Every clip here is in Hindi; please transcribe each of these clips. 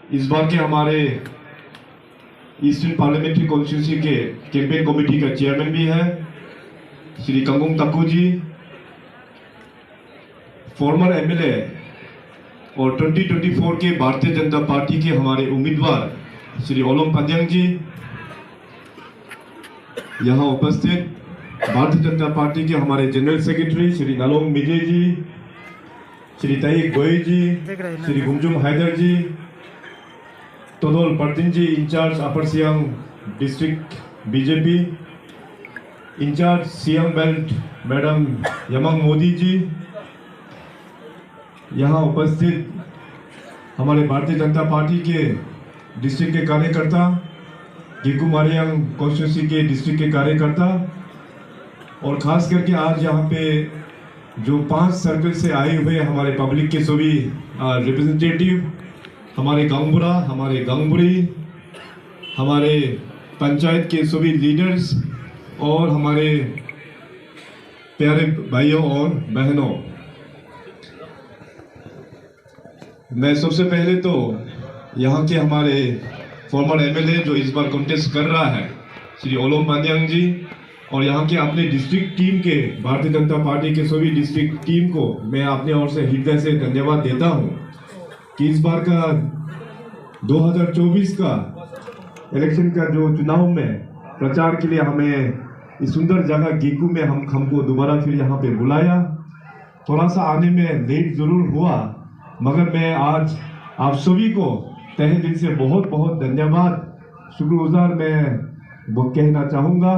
इस बार के हमारे ईस्टर्न पार्लियामेंट्री कॉन्स्टिट्यूंसी के कैंपेन कमेटी का चेयरमैन भी है श्री कंगुम तक्कू जी, फॉर्मर एमएलए और 2024 के भारतीय जनता पार्टी के हमारे उम्मीदवार श्री ओलम पंद्यांग जी, यहाँ उपस्थित भारतीय जनता पार्टी के हमारे जनरल सेक्रेटरी श्री नालोंग मिजे जी, Shri Taik Goi ji, Shri Gumjum Haider ji, Todol Pardin ji, incharge Upper Siang district BJP, incharge Siang belt madam Yamang Modi ji, यहाँ उपस्थित हमारे भारतीय जनता पार्टी के डिस्ट्रिक्ट के कार्यकर्ता, गिकू मारियांग कॉन्स्टिट्यूंसी के डिस्ट्रिक्ट के कार्यकर्ता, और खास करके आज यहाँ पे जो 5 सर्कल से आए हुए हमारे पब्लिक के सभी रिप्रेजेंटेटिव, हमारे गांगबुरा, हमारे गांगबुरी, हमारे पंचायत के सभी लीडर्स और हमारे प्यारे भाइयों और बहनों, मैं सबसे पहले तो यहाँ के हमारे फॉर्मर एमएलए जो इस बार कॉन्टेस्ट कर रहा है श्री ओलम पंद्यांग जी, और यहाँ के अपने डिस्ट्रिक्ट टीम के भारतीय जनता पार्टी के सभी डिस्ट्रिक्ट टीम को मैं अपने ओर से हृदय से धन्यवाद देता हूँ कि इस बार का 2024 का इलेक्शन का जो चुनाव में प्रचार के लिए हमें इस सुंदर जगह गेकू में हमको दोबारा फिर यहाँ पे बुलाया। थोड़ा सा आने में लेट जरूर हुआ, मगर मैं आज आप सभी को तहे दिल से बहुत बहुत धन्यवाद शुक्रगुजार मैं वो कहना चाहूँगा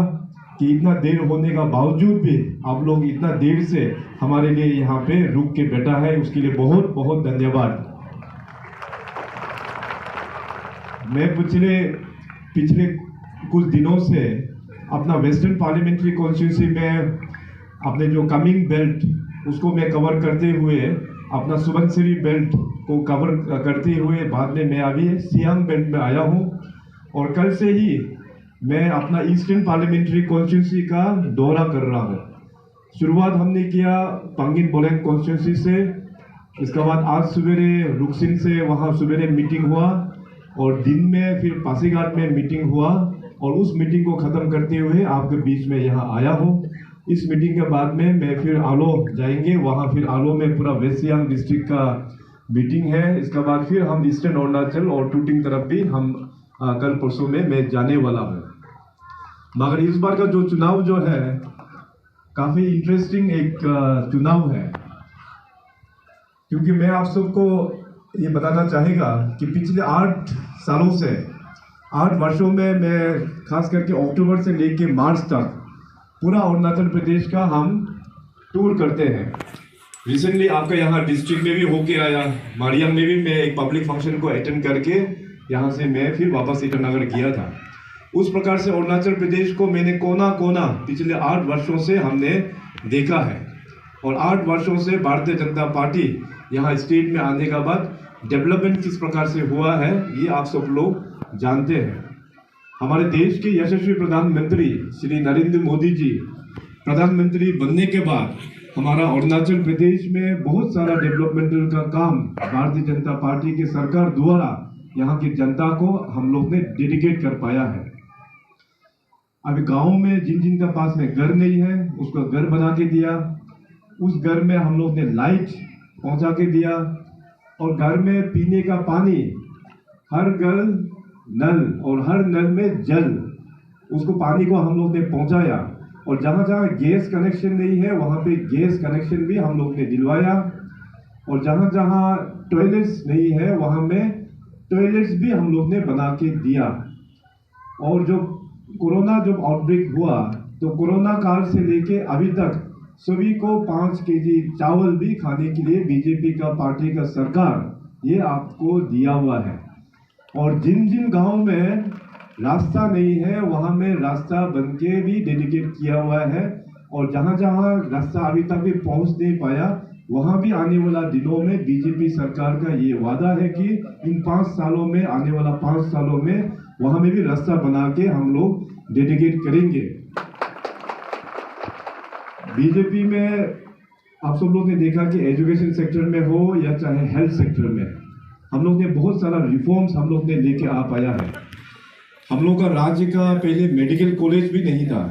कि इतना देर होने का बावजूद भी आप लोग इतना देर से हमारे लिए यहाँ पे रुक के बैठा है, उसके लिए बहुत बहुत धन्यवाद। मैं पिछले कुछ दिनों से अपना वेस्टर्न पार्लियामेंट्री कॉन्स्टिट्यूंसी में अपने जो कमिंग बेल्ट उसको मैं कवर करते हुए अपना सुबनसिरी बेल्ट को कवर करते हुए बाद में मैं अभी सियांग बेल्ट में आया हूँ, और कल से ही मैं अपना ईस्टर्न पार्लियामेंट्री कॉन्स्टिट्यूंसी का दौरा कर रहा हूँ। शुरुआत हमने किया पंगिन बोलेंग कॉन्स्टिट्यूंसी से, इसके बाद आज सवेरे रुकसिन से वहाँ सवेरे मीटिंग हुआ, और दिन में फिर पासीघाट में मीटिंग हुआ, और उस मीटिंग को ख़त्म करते हुए आपके बीच में यहाँ आया हूँ। इस मीटिंग के बाद में मैं फिर आलो जाएंगे, वहाँ फिर आलो में पूरा वेस्ट सियांग डिस्ट्रिक्ट का मीटिंग है। इसके बाद फिर हम ईस्टर्न अरुणाचल और टूटिंग तरफ भी हम कल परसों में मैं जाने वाला हूँ। मगर इस बार का जो चुनाव जो है काफ़ी इंटरेस्टिंग एक चुनाव है, क्योंकि मैं आप सबको ये बताना चाहेगा कि पिछले 8 सालों से 8 वर्षों में मैं खास करके अक्टूबर से लेके मार्च तक पूरा अरुणाचल प्रदेश का हम टूर करते हैं। रिसेंटली आपका यहाँ डिस्ट्रिक्ट में भी होके आया, मारियांग में भी मैं एक पब्लिक फंक्शन को अटेंड करके यहाँ से मैं फिर वापस ईटानगर किया था। उस प्रकार से अरुणाचल प्रदेश को मैंने कोना कोना पिछले 8 वर्षों से हमने देखा है, और 8 वर्षों से भारतीय जनता पार्टी यहाँ स्टेट में आने के बाद डेवलपमेंट किस प्रकार से हुआ है ये आप सब लोग जानते हैं। हमारे देश के यशस्वी प्रधानमंत्री श्री नरेंद्र मोदी जी प्रधानमंत्री बनने के बाद हमारा अरुणाचल प्रदेश में बहुत सारा डेवलपमेंटल का काम भारतीय जनता पार्टी की सरकार द्वारा यहाँ की जनता को हम लोग ने डेडिकेट कर पाया है। अभी गाँव में जिन जिन का पास में घर नहीं है उसको घर बना के दिया, उस घर में हम लोग ने लाइट पहुँचा के दिया, और घर में पीने का पानी हर घर नल और हर नल में जल, उसको पानी को हम लोग ने पहुंचाया, और जहाँ जहाँ गैस कनेक्शन नहीं है वहाँ पे गैस कनेक्शन भी हम लोग ने दिलवाया, और जहाँ जहाँ टॉयलेट्स नहीं है वहाँ में टॉयलेट्स भी हम लोग ने बना के दिया। और जो कोरोना जब आउटब्रेक हुआ तो कोरोना काल से लेके अभी तक सभी को 5 केजी चावल भी खाने के लिए बीजेपी का पार्टी का सरकार ये आपको दिया हुआ है, और जिन जिन गांव में रास्ता नहीं है वहां में रास्ता बन के भी डेडिकेट किया हुआ है, और जहां जहां रास्ता अभी तक भी पहुंच नहीं पाया वहां भी आने वाला दिनों में बीजेपी सरकार का ये वादा है कि इन 5 सालों में, आने वाला 5 सालों में वहां में भी रास्ता बना के हम लोग डेडिकेट करेंगे। बीजेपी में आप सब लोग ने देखा कि एजुकेशन सेक्टर में हो या चाहे हेल्थ सेक्टर में, हम लोग ने बहुत सारा रिफॉर्म्स हम लोग ने लेके आ पाया है। हम लोग का राज्य का पहले मेडिकल कॉलेज भी नहीं था,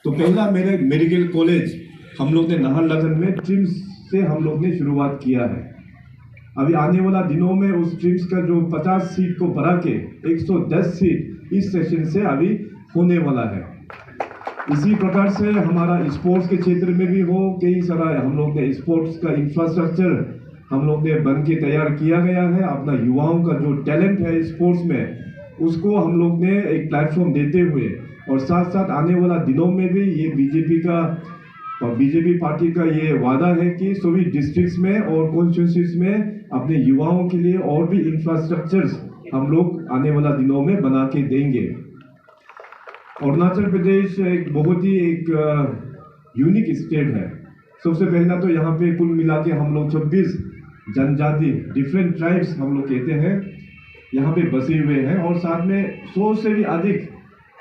तो पहला मेरे मेडिकल कॉलेज हम लोग ने नाहरलगुन में ट्रिम्स से हम लोग ने शुरुआत किया है। अभी आने वाला दिनों में उस ट्रिम्स का जो 50 सीट को बढ़ा के 110 सीट इस सेशन से अभी होने वाला है। इसी प्रकार से हमारा स्पोर्ट्स के क्षेत्र में भी हो, कई सारा हम लोग ने स्पोर्ट्स का इंफ्रास्ट्रक्चर हम लोग ने बन के तैयार किया गया है। अपना युवाओं का जो टैलेंट है स्पोर्ट्स में, उसको हम लोग ने एक प्लेटफॉर्म देते हुए, और साथ साथ आने वाला दिनों में भी ये बीजेपी पार्टी का ये वादा है कि सभी डिस्ट्रिक्ट्स में और कॉन्स्टिट्यूंसीज में अपने युवाओं के लिए और भी इंफ्रास्ट्रक्चर्स हम लोग आने वाला दिनों में बना के देंगे। अरुणाचल प्रदेश एक बहुत ही यूनिक स्टेट है। सबसे पहला तो यहाँ पे कुल मिला के हम लोग 26 जनजाति, डिफरेंट ट्राइब्स हम लोग कहते हैं, यहाँ पे बसे हुए हैं, और साथ में 100 से भी अधिक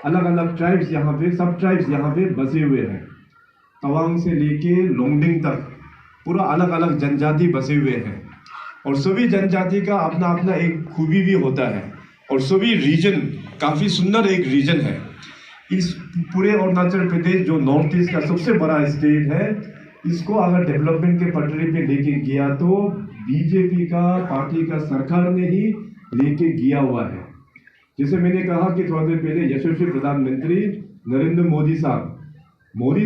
अलग अलग ट्राइब्स यहाँ पे, सब ट्राइब्स यहाँ पे बसे हुए हैं। तवांग से लेके लोंगडिंग तक पूरा अलग अलग जनजाति बसे हुए हैं, और सभी जनजाति का अपना अपना एक खूबी भी होता है, और सभी रीजन काफ़ी सुंदर एक रीजन है। इस पूरे अरुणाचल प्रदेश जो नॉर्थ ईस्ट का सबसे बड़ा स्टेट है, इसको अगर डेवलपमेंट के पटरी पे लेके गया तो बीजेपी का पार्टी का सरकार ने ही लेके गया हुआ है। जैसे मैंने कहा कि थोड़ा देर पहले यशस्वी प्रधानमंत्री नरेंद्र मोदी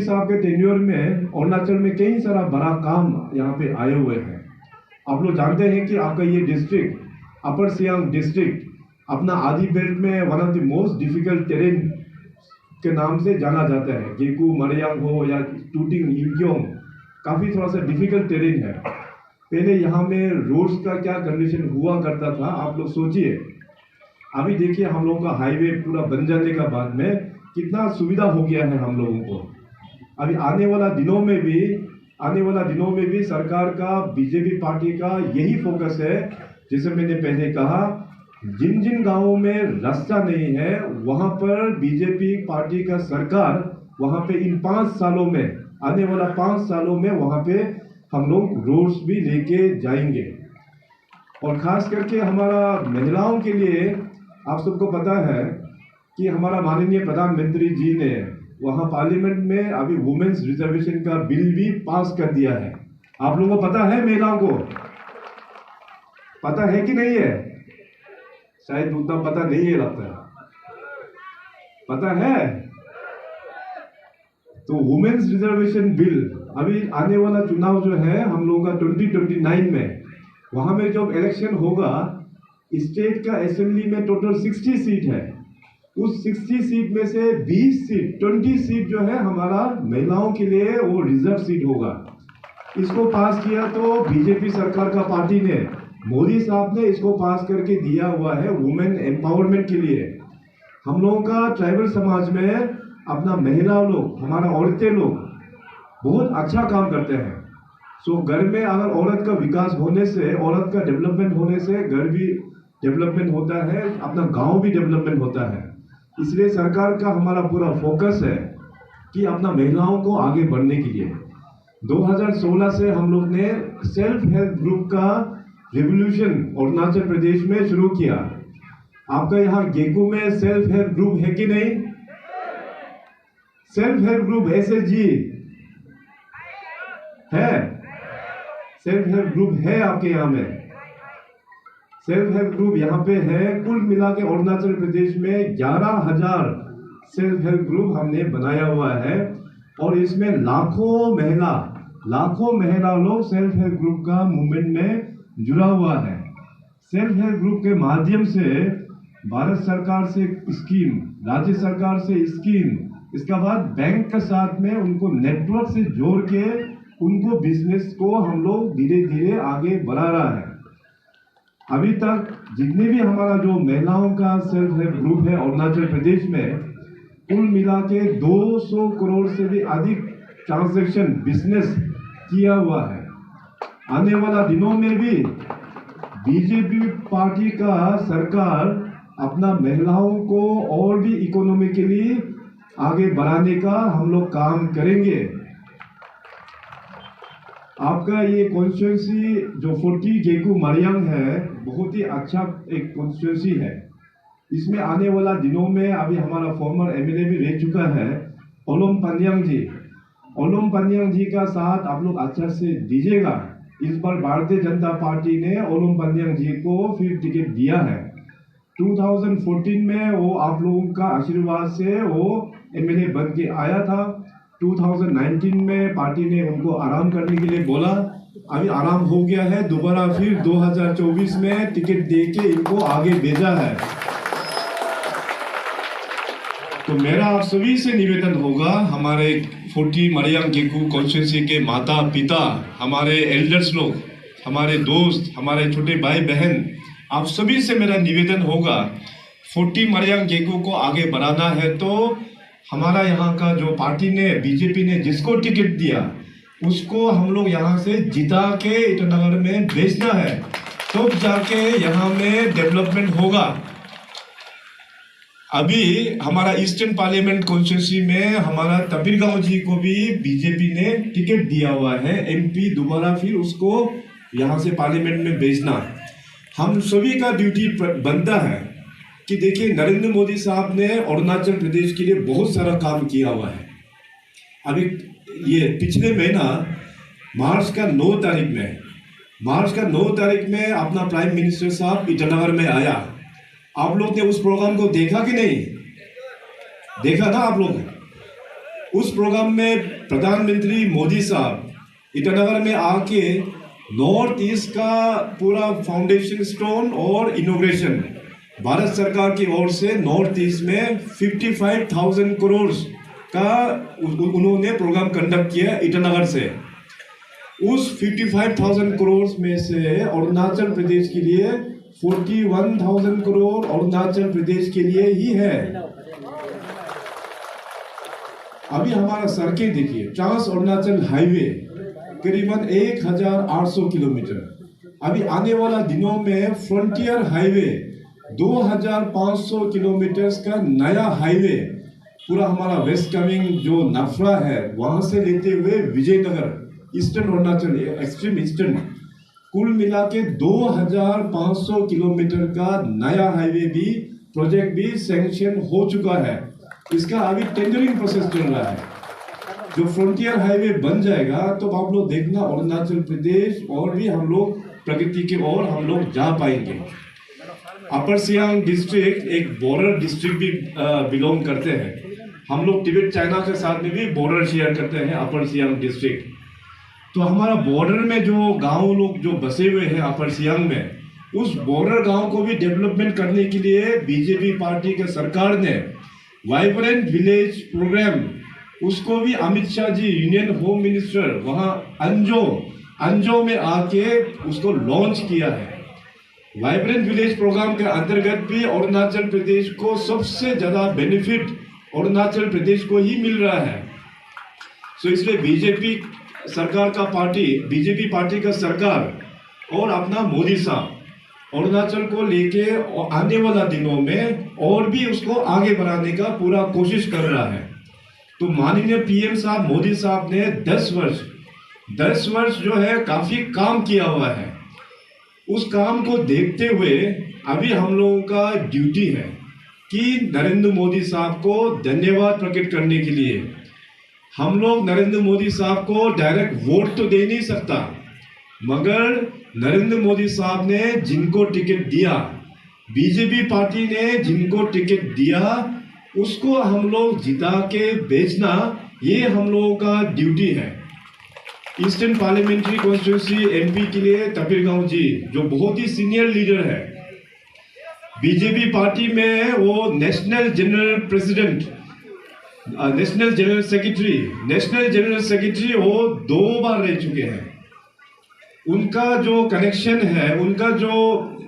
साहब के टेन्योर में अरुणाचल में कई सारा बड़ा काम यहाँ पे आए हुए हैं। आप लोग जानते हैं कि आपका ये डिस्ट्रिक्ट, अपर सियांग डिस्ट्रिक्ट, अपना आदि बेल्ट में one of the most difficult terrain के नाम से जाना जाता है। गेकू मरियांग हो या टूटिंग इमक्योंग, काफ़ी थोड़ा सा डिफिकल्ट टेरेन है। पहले यहाँ में रोड्स का क्या कंडीशन हुआ करता था, आप लोग सोचिए। अभी देखिए हम लोगों का हाईवे पूरा बन जाने का बाद में कितना सुविधा हो गया है हम लोगों को। अभी आने वाला दिनों में भी सरकार का, बीजेपी पार्टी का यही फोकस है। जैसे मैंने पहले कहा, जिन जिन गांवों में रास्ता नहीं है वहां पर बीजेपी पार्टी का सरकार वहां पे इन 5 सालों में, आने वाला 5 सालों में वहां पे हम लोग रोड्स भी लेके जाएंगे। और खास करके हमारा महिलाओं के लिए आप सबको पता है कि हमारा माननीय प्रधानमंत्री जी ने वहाँ पार्लियामेंट में अभी वुमेन्स रिजर्वेशन का बिल भी पास कर दिया है। आप लोगों को पता है, महिलाओं को पता है कि नहीं है? शायद उतना पता नहीं है, लगता है पता है। तो वुमेन्स रिजर्वेशन बिल, अभी आने वाला चुनाव जो है हम लोगों का 2029 में, वहां में जब इलेक्शन होगा, स्टेट का असेंबली में टोटल 60 सीट है। उस 60 सीट में से 20 सीट जो है हमारा महिलाओं के लिए वो रिजर्व सीट होगा। इसको पास किया तो बीजेपी सरकार का पार्टी ने, मोदी साहब ने इसको पास करके दिया हुआ है वुमेन एम्पावरमेंट के लिए। हम लोगों का ट्राइबल समाज में अपना महिला लोग, हमारा औरतें लोग बहुत अच्छा काम करते हैं। सो घर में अगर औरत का विकास होने से, औरत का डेवलपमेंट होने से घर भी डेवलपमेंट होता है, अपना गांव भी डेवलपमेंट होता है। इसलिए सरकार का हमारा पूरा फोकस है कि अपना महिलाओं को आगे बढ़ने के लिए 2016 से हम लोग ने सेल्फ हेल्प ग्रुप का रेवोल्यूशन अरुणाचल प्रदेश में शुरू किया। आपका यहाँ गेकू में सेल्फ हेल्प ग्रुप है कि नहीं? सेल्फ हेल्प ग्रुप SHG है? सेल्फ हेल्प ग्रुप है आपके यहाँ में? सेल्फ हेल्प ग्रुप यहाँ पे है। कुल मिला के अरुणाचल प्रदेश में 11,000 सेल्फ हेल्प ग्रुप हमने बनाया हुआ है, और इसमें लाखों महिला लोग सेल्फ हेल्प ग्रुप का मूवमेंट में जुड़ा हुआ है। सेल्फ हेल्प ग्रुप के माध्यम से भारत सरकार से स्कीम, राज्य सरकार से स्कीम, इसके बाद बैंक के साथ में उनको नेटवर्क से जोड़ के उनको बिजनेस को हम लोग धीरे धीरे आगे बढ़ा रहा है। अभी तक जितने भी हमारा जो महिलाओं का सेल्फ हेल्प ग्रुप है अरुणाचल प्रदेश में, कुल मिला के 200 करोड़ से भी अधिक ट्रांजैक्शन बिजनेस किया हुआ है। आने वाला दिनों में भी बीजेपी पार्टी का सरकार अपना महिलाओं को और भी इकोनॉमिकली आगे बढ़ाने का हम लोग काम करेंगे। आपका ये कॉन्स्टिट्यूंसी जो 40 गेकू मरियंग है, बहुत ही अच्छा एक कॉन्स्टिट्यूंसी है। इसमें आने वाला दिनों में अभी हमारा फॉर्मर एमएलए भी रह चुका है ओलम पन्यांग जी। ओलम पन्यांग जी का साथ आप लोग अच्छा से दीजिएगा। इस बार भारतीय जनता पार्टी ने ओलम पन्यांग जी को फिर टिकट दिया है। 2014 में वो आप लोगों का आशीर्वाद से वो एमएलए बन के आया था। 2019 में पार्टी ने उनको आराम करने के लिए बोला, अभी आराम हो गया है, दोबारा फिर 2024 में टिकट दे के इनको आगे भेजा है। तो मेरा आप सभी से निवेदन होगा, हमारे 40 मरियम गेकू कॉन्स्टिट्यूंसी के माता पिता, हमारे एल्डर्स लोग, हमारे दोस्त, हमारे छोटे भाई बहन, आप सभी से मेरा निवेदन होगा, 40 मरियम गेकू को आगे बढ़ाना है तो हमारा यहाँ का जो पार्टी ने, बीजेपी ने जिसको टिकट दिया उसको हम लोग यहाँ से जिता के ईटानगर में भेजना है, तब तो जाके यहाँ में डेवलपमेंट होगा। अभी हमारा ईस्टर्न पार्लियामेंट कॉन्स्टिट्यूंसी में हमारा तपिरगांव जी को भी बीजेपी ने टिकट दिया हुआ है, एमपी दोबारा फिर उसको यहाँ से पार्लियामेंट में भेजना। हम सभी का ड्यूटी बनता है कि देखिए, नरेंद्र मोदी साहब ने अरुणाचल प्रदेश के लिए बहुत सारा काम किया हुआ है। अभी ये पिछले महीना मार्च का 9 तारीख में अपना प्राइम मिनिस्टर साहब ईटानगर में आया। आप लोग ने उस प्रोग्राम को देखा कि नहीं? देखा ना आप लोग? उस प्रोग्राम में प्रधानमंत्री मोदी साहब ईटानगर में आके नॉर्थ ईस्ट का पूरा फाउंडेशन स्टोन और इनोग्रेशन भारत सरकार की ओर से नॉर्थ ईस्ट में 55,000 करोड़ का उन्होंने प्रोग्राम कंडक्ट किया ईटानगर से। उस 55,000 करोड़ में से अरुणाचल प्रदेश के लिए 41,000 करोड़ अरुणाचल प्रदेश के लिए ही है। अभी हमारा सड़कें देखिए, ट्रांस अरुणाचल हाईवे करीबन 1,800 किलोमीटर। अभी आने वाला दिनों में फ्रंटियर हाईवे 2,500 किलोमीटर का नया हाईवे पूरा हमारा वेस्ट कमिंग जो नफरा है वहां से लेते हुए Vijaynagar eastern Arunachal extreme eastern कुल मिला के 2,500 किलोमीटर का नया हाईवे भी प्रोजेक्ट भी सैंक्शन हो चुका है। इसका अभी टेंडरिंग प्रोसेस चल रहा है। जो फ्रंटियर हाईवे बन जाएगा तो आप लोग देखना, अरुणाचल प्रदेश और भी हम लोग प्रगति की ओर हम लोग जा पाएंगे। अपर सियांग डिस्ट्रिक्ट एक बॉर्डर डिस्ट्रिक्ट भी बिलोंग करते हैं। हम लोग तिब्बत चाइना के साथ में भी बॉर्डर शेयर करते हैं अपर सियांग डिस्ट्रिक्ट। तो हमारा बॉर्डर में जो गांव लोग जो बसे हुए हैं अपर सियांग में, उस बॉर्डर गांव को भी डेवलपमेंट करने के लिए बीजेपी पार्टी के सरकार ने वाइब्रेंट विलेज प्रोग्राम, उसको भी Amit Shah ji union home minister वहां अंजो में आके उसको लॉन्च किया है। वाइब्रेंट विलेज प्रोग्राम के अंतर्गत भी अरुणाचल प्रदेश को सबसे ज्यादा बेनिफिट अरुणाचल प्रदेश को ही मिल रहा है। तो इसलिए बीजेपी पार्टी का सरकार और अपना मोदी साहब अरुणाचल को लेके आने वाला दिनों में और भी उसको आगे बढ़ाने का पूरा कोशिश कर रहा है। तो माननीय पीएम साहब मोदी साहब ने 10 वर्ष जो है काफी काम किया हुआ है। उस काम को देखते हुए अभी हम लोगों का ड्यूटी है कि नरेंद्र मोदी साहब को धन्यवाद प्रकट करने के लिए हम लोग नरेंद्र मोदी साहब को डायरेक्ट वोट तो दे नहीं सकता, मगर नरेंद्र मोदी साहब ने जिनको टिकट दिया, बीजेपी पार्टी ने जिनको टिकट दिया, उसको हम लोग जिता के भेजना, ये हम लोगों का ड्यूटी है। ईस्टर्न पार्लियामेंट्री कॉन्स्टिट्यूंसी एमपी के लिए तपिरगांव जी जो बहुत ही सीनियर लीडर है, बीजेपी पार्टी में वो नेशनल जनरल सेक्रेटरी वो 2 बार रह चुके हैं। उनका जो कनेक्शन है, उनका जो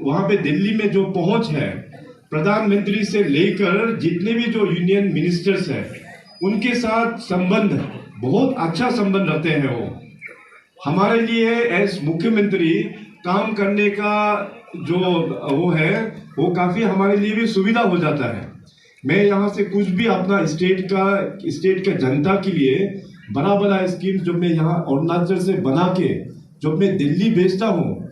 वहां पे दिल्ली में जो पहुंच है, प्रधानमंत्री से लेकर जितने भी जो यूनियन मिनिस्टर्स हैं उनके साथ संबंध बहुत अच्छा संबंध रखते हैं। वो हमारे लिए एज मुख्यमंत्री काम करने का जो वो है वो काफी हमारे लिए भी सुविधा हो जाता है। मैं यहाँ से कुछ भी अपना स्टेट का जनता के लिए बड़ा बड़ा स्कीम जब मैं यहाँ अरुणाचल से बना के जब मैं दिल्ली भेजता हूँ,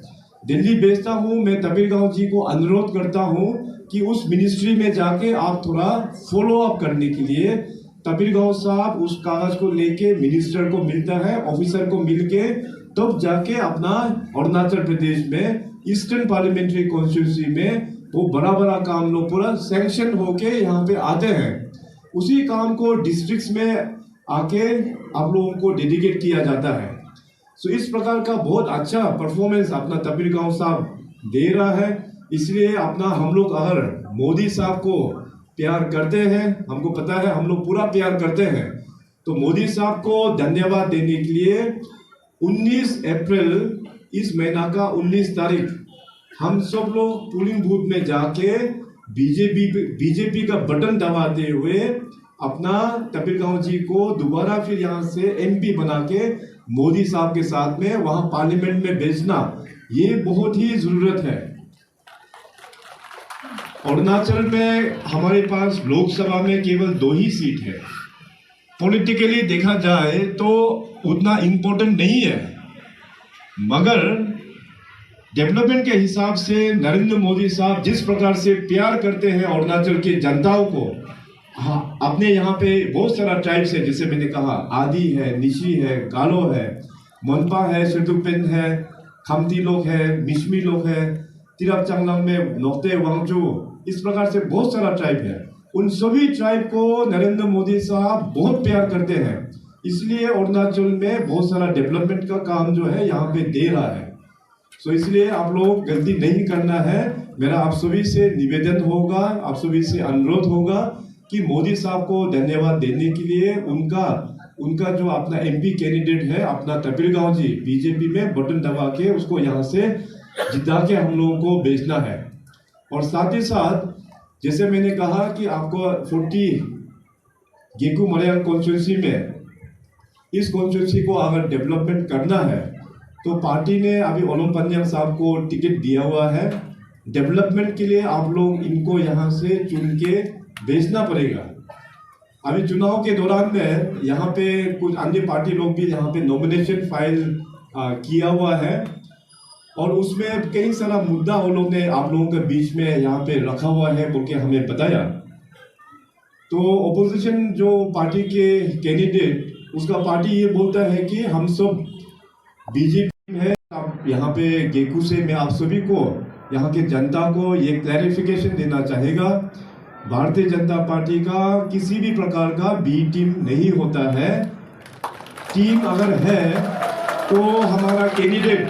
मैं तबीरगांव जी को अनुरोध करता हूँ कि उस मिनिस्ट्री में जाके आप थोड़ा फॉलो अप करने के लिए तबीरगांव साहब उस कागज को लेके मिनिस्टर को मिलता है, ऑफिसर को मिलके तब जाके अपना अरुणाचल प्रदेश में ईस्टर्न पार्लियामेंट्री कॉन्स्टिट्यूंसी में वो बड़ा काम लोग पूरा सैंक्शन होके यहाँ पे आते हैं। उसी काम को डिस्ट्रिक्ट्स में आके आप लोगों को डेडिकेट किया जाता है। सो इस प्रकार का बहुत अच्छा परफॉर्मेंस अपना तबीरगांव साहब दे रहा है। इसलिए अपना हम लोग अगर मोदी साहब को प्यार करते हैं, हमको पता है हम लोग पूरा प्यार करते हैं, तो मोदी साहब को धन्यवाद देने के लिए 19 अप्रैल इस महीना का 19 तारीख हम सब लोग पोलिंग बूथ में जाके बीजेपी का बटन दबाते हुए अपना तबीरगांव जी को दोबारा फिर यहाँ से एमपी बना के मोदी साहब के साथ में वहां पार्लियामेंट में भेजना, ये बहुत ही जरूरत है। अरुणाचल में हमारे पास लोकसभा में केवल 2 ही सीट है। पॉलिटिकली देखा जाए तो उतना इम्पोर्टेंट नहीं है, मगर डेवलपमेंट के हिसाब से नरेंद्र मोदी साहब जिस प्रकार से प्यार करते हैं अरुणाचल के जनताओं को, हाँ, अपने यहाँ पे बहुत सारा ट्राइब्स है, जैसे मैंने कहा आदि है, निशी है, गालो है, मोनपा है, शेतुपेन है, खमती लोग है, मिशमी लोग है, तिरप चांगलांग में नोक्ते वांगचू, इस प्रकार से बहुत सारा ट्राइब है। उन सभी ट्राइब को नरेंद्र मोदी साहब बहुत प्यार करते हैं, इसलिए अरुणाचल में बहुत सारा डेवलपमेंट का काम जो है यहाँ पे दे रहा है। सो इसलिए आप लोग गलती नहीं करना है। मेरा आप सभी से निवेदन होगा, आप सभी से अनुरोध होगा कि मोदी साहब को धन्यवाद देने के लिए उनका जो अपना एमपी कैंडिडेट है अपना तबीरगांव जी बीजेपी में बटन दबा के उसको यहाँ से जिता के हम लोगों को भेजना है। और साथ ही साथ जैसे मैंने कहा कि आपको 40 गेकू मलयालम कॉन्स्टिट्यूंसी में इस कॉन्स्टिट्यूंसी को अगर डेवलपमेंट करना है तो पार्टी ने अभी ओलम पन्याम साहब को टिकट दिया हुआ है। डेवलपमेंट के लिए आप लोग इनको यहाँ से चुन के भेजना पड़ेगा। अभी चुनाव के दौरान में यहाँ पे कुछ अन्य पार्टी लोग भी यहाँ पे नॉमिनेशन फाइल किया हुआ है और उसमें कई सारा मुद्दा उन लोग ने आप लोगों के बीच में यहाँ पे रखा हुआ है बोल के हमें बताया। तो ओपोजिशन जो पार्टी के कैंडिडेट उसका पार्टी ये बोलता है कि हम सब बीजेपी में है। अब यहाँ पे गेकू से मैं आप सभी को यहाँ के जनता को ये क्लैरिफिकेशन देना चाहेगा, भारतीय जनता पार्टी का किसी भी प्रकार का बी टीम नहीं होता है। टीम अगर है तो हमारा कैंडिडेट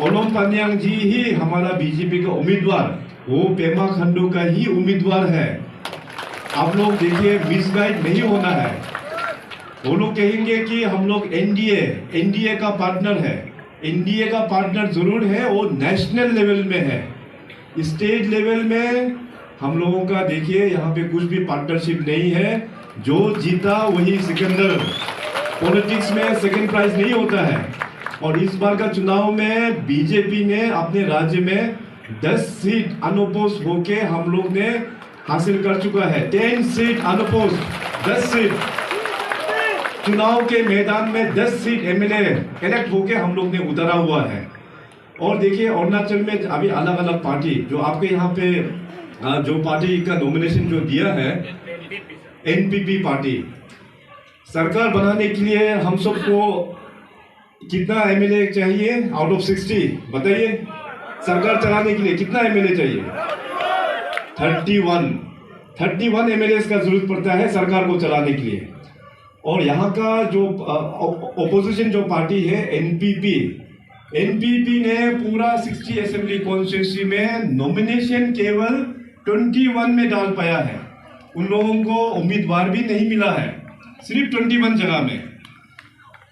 ओलम पन्याम जी ही हमारा बीजेपी का उम्मीदवार, वो पेमा खंडू का ही उम्मीदवार है। आप लोग देखिए, मिसगाइड नहीं होना है। वो लोग कहेंगे कि हम लोग एनडीए का पार्टनर है। एनडीए का पार्टनर जरूर है, वो नेशनल लेवल में है। स्टेट लेवल में हम लोगों का देखिए यहाँ पे कुछ भी पार्टनरशिप नहीं है। जो जीता वही सिकंदर। पॉलिटिक्स में सेकंड प्राइज नहीं होता है। और इस बार का चुनाव में बीजेपी ने अपने राज्य में 10 सीट अनोपोज होके हम लोग ने हासिल कर चुका है। 10 सीट अनोपोज, 10 सीट चुनाव के मैदान में 10 सीट एमएलए इलेक्ट होके हम लोग ने उतारा हुआ है। और देखिए अरुणाचल में अभी अलग अलग पार्टी जो आपके यहाँ पे जो पार्टी का नॉमिनेशन जो दिया है, एनपीपी पार्टी, सरकार बनाने के लिए हम सबको कितना एमएलए चाहिए आउट ऑफ 60 बताइए? सरकार चलाने के लिए कितना एमएलए चाहिए? 31 एमएलए का जरूरत पड़ता है सरकार को चलाने के लिए। और यहाँ का जो ओपोजिशन जो पार्टी है एनपीपी ने पूरा 60 असेंबली कॉन्स्टिट्यूंसी में नॉमिनेशन केवल 21 में डाल पाया है। उन लोगों को उम्मीदवार भी नहीं मिला है, सिर्फ 21 जगह में।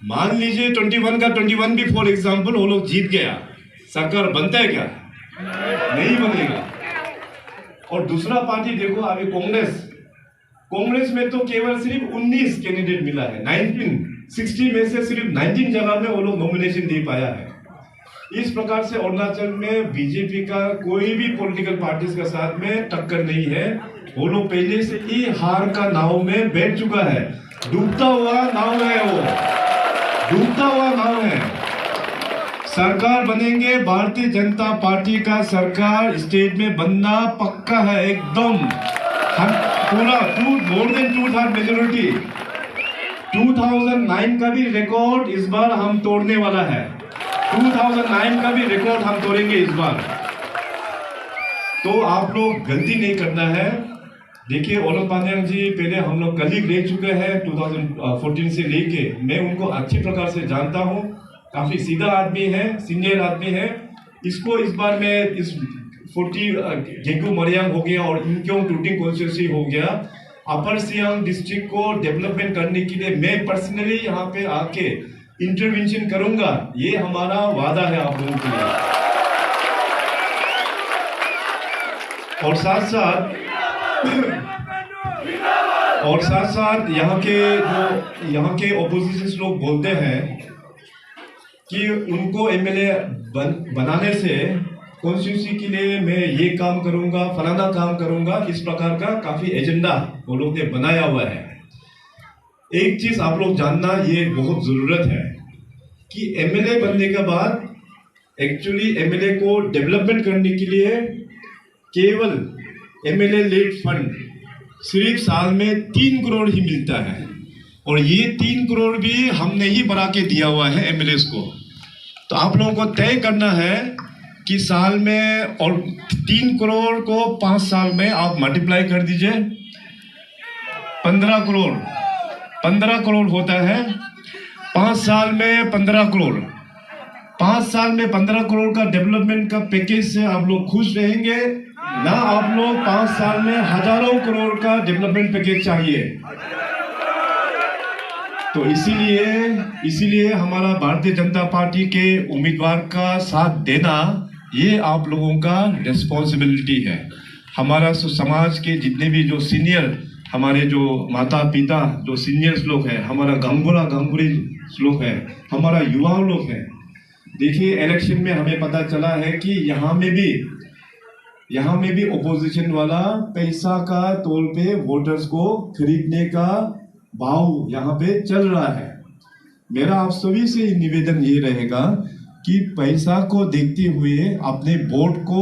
मान लीजिए 21 का 21 भी फॉर एग्जांपल वो लोग जीत गया, सरकार बनता है क्या? नहीं बनेगा। और दूसरा पार्टी देखो अभी कांग्रेस में तो केवल सिर्फ 19 कैंडिडेट मिला है। 60 में से सिर्फ 19 जगह में वो लोग नॉमिनेशन दे पाया है। इस प्रकार से अरुणाचल में बीजेपी का कोई भी पॉलिटिकल पार्टीज के साथ में टक्कर नहीं है। वो लोग पहले से ही हार का नाव में बैठ चुका है। डूबता हुआ नाव है, वो डूबता हुआ नाव है। सरकार बनेंगे, भारतीय जनता पार्टी का सरकार स्टेट में बनना पक्का है एकदम। हम पूरा मोर देन 2/3 मेजोरिटी। 2009 का भी रिकॉर्ड इस बार हम तोड़ने वाला है। 2009 का भी रिकॉर्ड हम तोड़ेंगे इस बार। तो आप लोग गलती नहीं करना है। देखिए ओलम पांड्यान जी पहले हम लोग कलीग रह चुके हैं 2014 से लेके। मैं उनको अच्छी प्रकार से जानता हूँ, काफी सीधा आदमी है, सीनियर आदमी है। इसको इस बार में इस 40 गेगू मरियांग हो गया और इंक्योंग टूटिंग कॉन्स्टिट्यूंसी हो गया, अपर सियांग डिस्ट्रिक्ट को डेवलपमेंट करने के लिए मैं पर्सनली यहाँ पे आके इंटरवेंशन करूंगा। ये हमारा वादा है आप लोगों के लिए। और साथ साथ यहाँ के ओपोजिशन लोग बोलते हैं कि उनको एमएलए बनाने से कॉन्स्टिट्यूंसी के लिए मैं ये काम करूंगा, फलाना काम करूंगा, इस प्रकार का काफी एजेंडा वो लोग ने बनाया हुआ है। एक चीज आप लोग जानना ये बहुत जरूरत है कि एमएलए बनने के बाद एक्चुअली एमएलए को डेवलपमेंट करने के लिए केवल एमएलए लेड फंड सिर्फ साल में 3 करोड़ ही मिलता है। और ये 3 करोड़ भी हमने ही बढ़ा के दिया हुआ है एमएलए को। तो आप लोगों को तय करना है कि साल में, और 3 करोड़ को 5 साल में आप मल्टीप्लाई कर दीजिए, 15 करोड़ होता है। 5 साल में 15 करोड़, 5 साल में 15 करोड़ का डेवलपमेंट का पैकेज से आप लोग खुश रहेंगे ना? आप लोग 5 साल में हजारों करोड़ का डेवलपमेंट पैकेज चाहिए? तो इसीलिए हमारा भारतीय जनता पार्टी के उम्मीदवार का साथ देना ये आप लोगों का रिस्पॉन्सिबिलिटी है। हमारा समाज के जितने भी जो सीनियर, हमारे जो माता पिता जो सीनियर्स लोग हैं, हमारा गंगुरी लोग हैं, हमारा युवा लोग हैं। देखिए इलेक्शन में हमें पता चला है कि यहाँ में भी ओपोजिशन वाला पैसा का तौल पे वोटर्स को खरीदने का भाव यहाँ पे चल रहा है। मेरा आप सभी से निवेदन ये रहेगा कि पैसा को देखते हुए अपने वोट को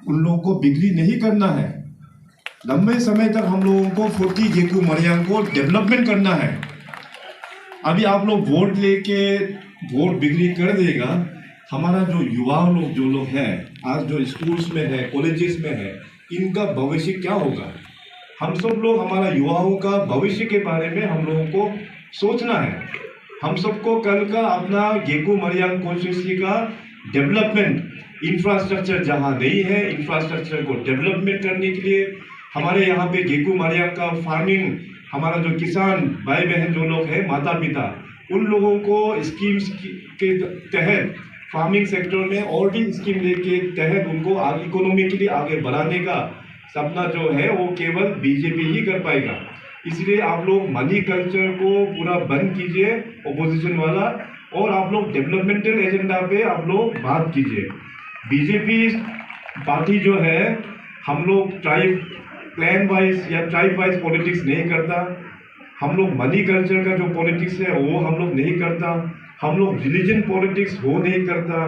उन लोगों को बिक्री नहीं करना है। लंबे समय तक हम लोगों को 40 गेगू मरियांग को डेवलपमेंट करना है। अभी आप लोग वोट लेके वोट बिक्री कर देगा, हमारा जो लोग हैं आज जो स्कूल्स में है, कॉलेजेस में है, इनका भविष्य क्या होगा? हम सब लोग हमारा युवाओं का भविष्य के बारे में हम लोगों को सोचना है। हम सबको कल का अपना गेगू मरियांग कॉन्स्टिट्यूंसी का डेवलपमेंट इंफ्रास्ट्रक्चर जहां नहीं है, इंफ्रास्ट्रक्चर को डेवलपमेंट करने के लिए हमारे यहाँ पे गेगू मरियांग का फार्मिंग, हमारा जो किसान भाई बहन जो लोग हैं, माता पिता, उन लोगों को स्कीम्स के तहत फार्मिंग सेक्टर में और भी स्कीम लेके तहत उनको इकोनॉमिकली आगे बढ़ाने का सपना जो है वो केवल बीजेपी ही कर पाएगा। इसलिए आप लोग मनी कल्चर को पूरा बंद कीजिए ओपोजिशन वाला, और आप लोग डेवलपमेंटल एजेंडा पे आप लोग बात कीजिए। बीजेपी पार्टी जो है, हम लोग ट्राइब क्लैन वाइज या ट्राइब वाइज पॉलिटिक्स नहीं करता। हम लोग मनी कल्चर का जो पॉलिटिक्स है वो हम लोग नहीं करता। हम लोग रिलीजन पॉलिटिक्स वो नहीं करता।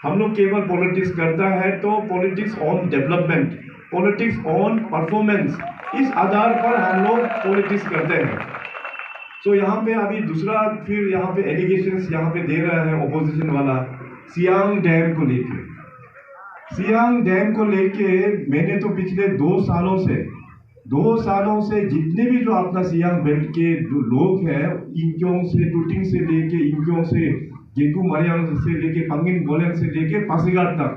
हम लोग केवल पॉलिटिक्स करता है तो politics on development, politics on performance, इस आधार पर हम लोग पॉलिटिक्स करते हैं। तो यहाँ पे अभी दूसरा फिर यहाँ पे एलिगेशंस यहाँ पे दे रहा है ओपोजिशन वाला सियांग डैम को लेके। सियांग डैम को लेके मैंने तो पिछले 2 सालों से जितने भी जो अपना सियांग बेल्ट के जो लोग हैं, इंक्योंग से टूटिंग से लेके, इंक्योंग से गेगू मरियांग से लेके, पंगिन बोलेन से लेके पासीघाट तक,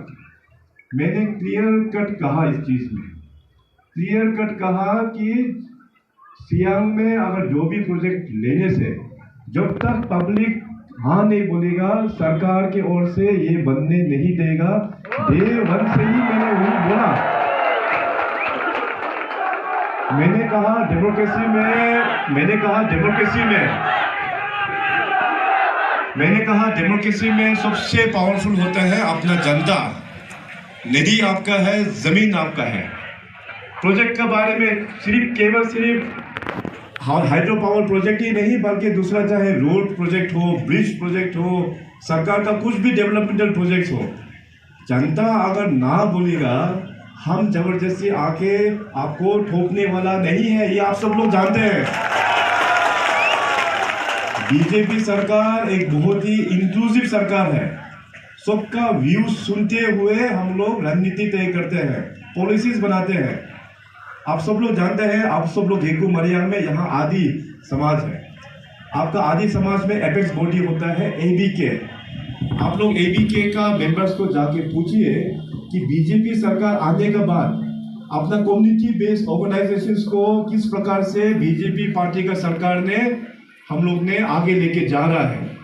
मैंने क्लियर कट कहा इस चीज में, क्लियर कट कहा कि सियांग में अगर जो भी प्रोजेक्ट लेने से जब तक पब्लिक हाँ नहीं बोलेगा, सरकार की ओर से ये बनने नहीं देगा। डे 1 से ही मैंने वही बोला। मैंने कहा डेमोक्रेसी में सबसे पावरफुल होता है अपना जनता। नदी आपका है, जमीन आपका है। प्रोजेक्ट के बारे में सिर्फ हाइड्रो पावर प्रोजेक्ट ही नहीं बल्कि दूसरा चाहे रोड प्रोजेक्ट हो, ब्रिज प्रोजेक्ट हो, सरकार का कुछ भी डेवलपमेंटल प्रोजेक्ट हो, जनता अगर ना बोलेगा हम जबरदस्ती आके आपको ठोकने वाला नहीं है, ये आप सब लोग जानते हैं। बीजेपी सरकार एक बहुत ही इंक्लूसिव सरकार है। सबका व्यूज सुनते हुए हम लोग रणनीति तय करते हैं, पॉलिसीज बनाते हैं। आप सब लोग जानते हैं, आप सब लोग घेकू मरियांग में यहाँ आदि समाज है। आपका आदि समाज में एपेक्स बॉडी होता है एबीके। आप लोग एबीके का मेंबर्स को जाके पूछिए कि बीजेपी सरकार आने के बाद अपना कम्युनिटी बेस्ड ऑर्गेनाइजेशंस को किस प्रकार से बीजेपी पार्टी का सरकार ने हम लोग ने आगे लेके जा रहा है।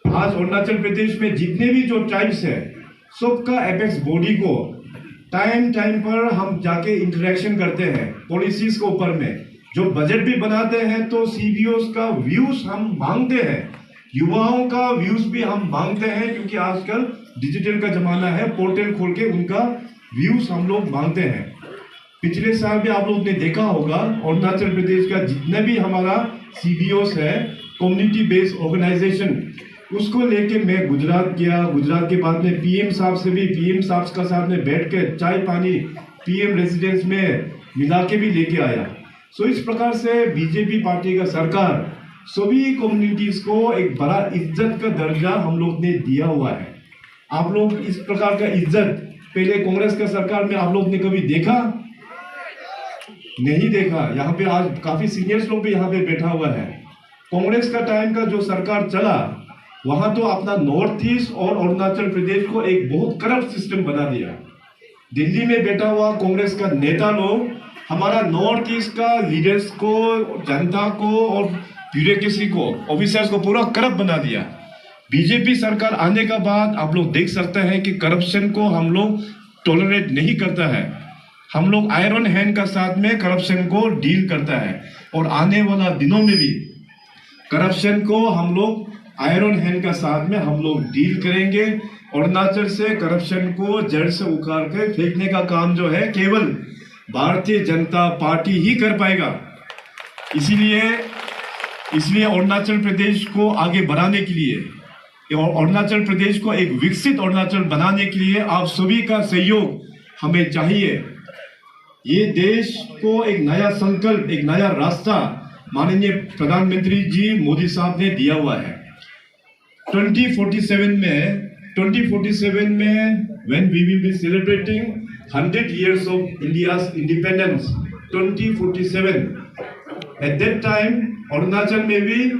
आज अरुणाचल प्रदेश में जितने भी जो ट्राइब्स है सबका एपेक्स बॉडी को टाइम पर हम जाके इंटरेक्शन करते हैं पॉलिसीज के ऊपर में। जो बजट भी बनाते हैं तो सीबीओस का व्यूज हम मांगते हैं, युवाओं का व्यूज भी हम मांगते हैं, क्योंकि आजकल डिजिटल का जमाना है, पोर्टल खोल के उनका व्यूज हम लोग मांगते हैं। पिछले साल भी आप लोग ने देखा होगा अरुणाचल प्रदेश का जितने भी हमारा सीबीओस है, कम्युनिटी बेस्ड ऑर्गेनाइजेशन, उसको लेके मैं गुजरात गया। गुजरात के बाद में पीएम साहब से भी, पीएम साहब का साथ में बैठ के चाय पानी पीएम रेजिडेंस में मिला के भी लेके आया। सो इस प्रकार से बीजेपी पार्टी का सरकार सभी कम्युनिटीज को एक बड़ा इज्जत का दर्जा हम लोग ने दिया हुआ है। आप लोग इस प्रकार का इज्जत पहले कांग्रेस का सरकार में आप लोग ने कभी देखा? नहीं देखा। यहाँ पे आज काफी सीनियर्स लोग भी यहाँ पे बैठा हुआ है। कांग्रेस का टाइम का जो सरकार चला वहां तो अपना नॉर्थ ईस्ट और अरुणाचल प्रदेश को एक बहुत करप्ट सिस्टम बना दिया। दिल्ली में बैठा हुआ कांग्रेस का नेता लोग हमारा नॉर्थ ईस्ट का लीडर्स को, जनता को और ब्यूरोक्रेसी को, ऑफिसर्स को पूरा करप्ट बना दिया। बीजेपी सरकार आने के बाद आप लोग देख सकते हैं कि करप्शन को हम लोग टॉलरेट नहीं करता है। हम लोग आयरन हैंड का साथ में करप्शन को डील करता है, और आने वाला दिनों में भी करप्शन को हम लोग आयरन हैंड का साथ में हम लोग डील करेंगे। अरुणाचल से करप्शन को जड़ से उखाड़ के फेंकने का काम जो है केवल भारतीय जनता पार्टी ही कर पाएगा। इसीलिए अरुणाचल प्रदेश को आगे बढ़ाने के लिए और अरुणाचल प्रदेश को एक विकसित अरुणाचल बनाने के लिए आप सभी का सहयोग हमें चाहिए। ये देश को एक नया संकल्प, एक नया रास्ता माननीय प्रधानमंत्री जी मोदी साहब ने दिया हुआ है। 2047 में when we will be celebrating 100 years of India's independence, 2047, at that time Arunachal में भी